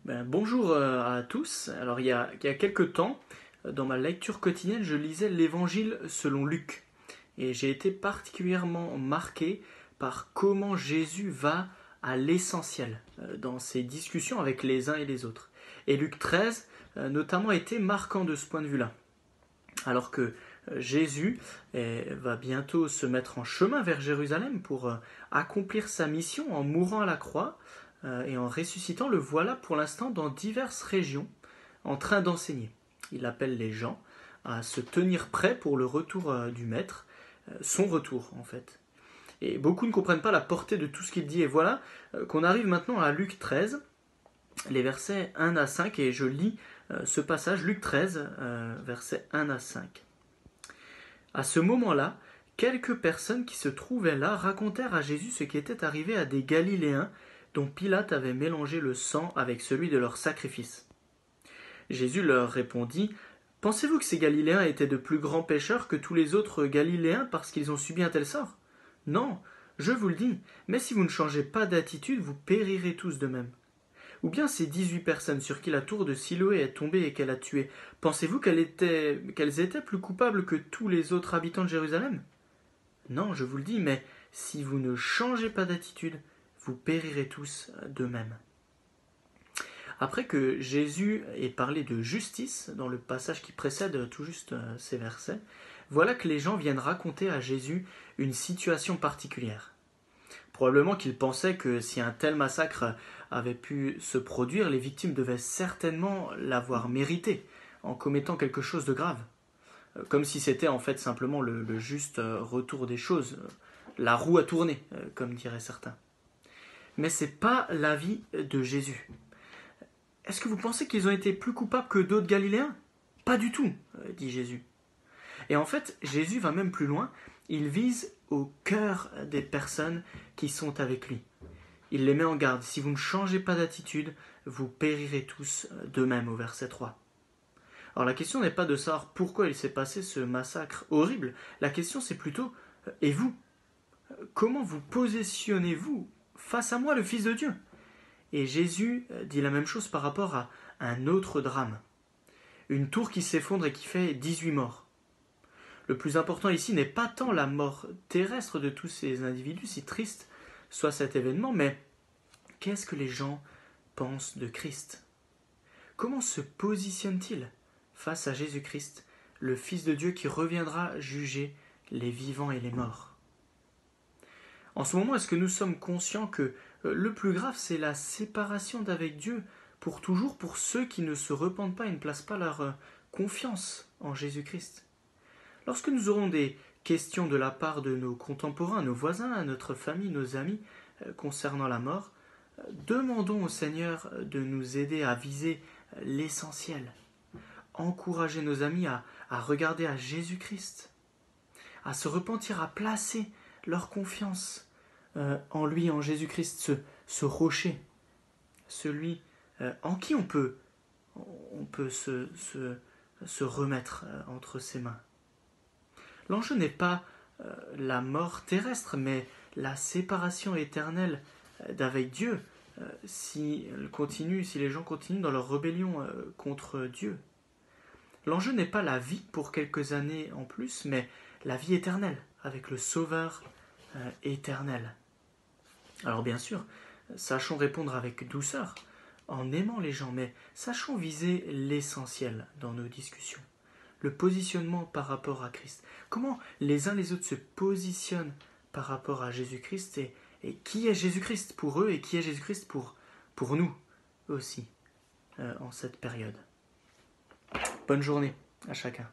Bonjour à tous. Alors il y a quelques temps, dans ma lecture quotidienne, je lisais l'Évangile selon Luc. Et j'ai été particulièrement marqué par comment Jésus va à l'essentiel dans ses discussions avec les uns et les autres. Et Luc 13, notamment, était marquant de ce point de vue-là. Alors que Jésus va bientôt se mettre en chemin vers Jérusalem pour accomplir sa mission en mourant à la croix et en ressuscitant, le voilà pour l'instant dans diverses régions en train d'enseigner. Il appelle les gens à se tenir prêts pour le retour du Maître, son retour en fait. Et beaucoup ne comprennent pas la portée de tout ce qu'il dit. Et voilà qu'on arrive maintenant à Luc 13, les versets 1 à 5, et je lis ce passage, Luc 13, versets 1 à 5. À ce moment-là, quelques personnes qui se trouvaient là racontèrent à Jésus ce qui était arrivé à des Galiléens dont Pilate avait mélangé le sang avec celui de leur sacrifice. Jésus leur répondit : « Pensez-vous que ces Galiléens étaient de plus grands pécheurs que tous les autres Galiléens parce qu'ils ont subi un tel sort ? Non, je vous le dis, mais si vous ne changez pas d'attitude, vous périrez tous de même. Ou bien ces 18 personnes sur qui la tour de Siloé est tombée et qu'elle a tué, pensez-vous qu'elles étaient plus coupables que tous les autres habitants de Jérusalem ? Non, je vous le dis, mais si vous ne changez pas d'attitude, vous périrez tous de même. » Après que Jésus ait parlé de justice dans le passage qui précède tout juste ces versets, voilà que les gens viennent raconter à Jésus une situation particulière. Probablement qu'ils pensaient que si un tel massacre avait pu se produire, les victimes devaient certainement l'avoir mérité en commettant quelque chose de grave. Comme si c'était en fait simplement le juste retour des choses. La roue a tourné, comme diraient certains. Mais ce n'est pas l'avis de Jésus. Est-ce que vous pensez qu'ils ont été plus coupables que d'autres Galiléens ? Pas du tout, dit Jésus. Et en fait, Jésus va même plus loin. Il vise au cœur des personnes qui sont avec lui. Il les met en garde. Si vous ne changez pas d'attitude, vous périrez tous de même, au verset 3. Alors la question n'est pas de savoir pourquoi il s'est passé ce massacre horrible. La question c'est plutôt, et vous ? Comment vous positionnez-vous face à moi, le Fils de Dieu ? Et Jésus dit la même chose par rapport à un autre drame. Une tour qui s'effondre et qui fait 18 morts. Le plus important ici n'est pas tant la mort terrestre de tous ces individus, si triste soit cet événement, mais qu'est-ce que les gens pensent de Christ ? Comment se positionne-t-il face à Jésus-Christ, le Fils de Dieu qui reviendra juger les vivants et les morts ? En ce moment, est-ce que nous sommes conscients que le plus grave, c'est la séparation d'avec Dieu pour toujours, pour ceux qui ne se repentent pas et ne placent pas leur confiance en Jésus-Christ ? Lorsque nous aurons des questions de la part de nos contemporains, nos voisins, notre famille, nos amis, concernant la mort, demandons au Seigneur de nous aider à viser l'essentiel. Encourager nos amis à regarder à Jésus-Christ, à se repentir, à placer leur confiance en lui, en Jésus-Christ, ce rocher, celui en qui on peut se remettre entre ses mains. L'enjeu n'est pas la mort terrestre, mais la séparation éternelle d'avec Dieu si les gens continuent dans leur rébellion contre Dieu. L'enjeu n'est pas la vie pour quelques années en plus, mais la vie éternelle avec le Sauveur éternel. Alors bien sûr, sachons répondre avec douceur, en aimant les gens, mais sachons viser l'essentiel dans nos discussions. Le positionnement par rapport à Christ. Comment les uns les autres se positionnent par rapport à Jésus-Christ et qui est Jésus-Christ pour eux et qui est Jésus-Christ pour nous aussi en cette période. Bonne journée à chacun.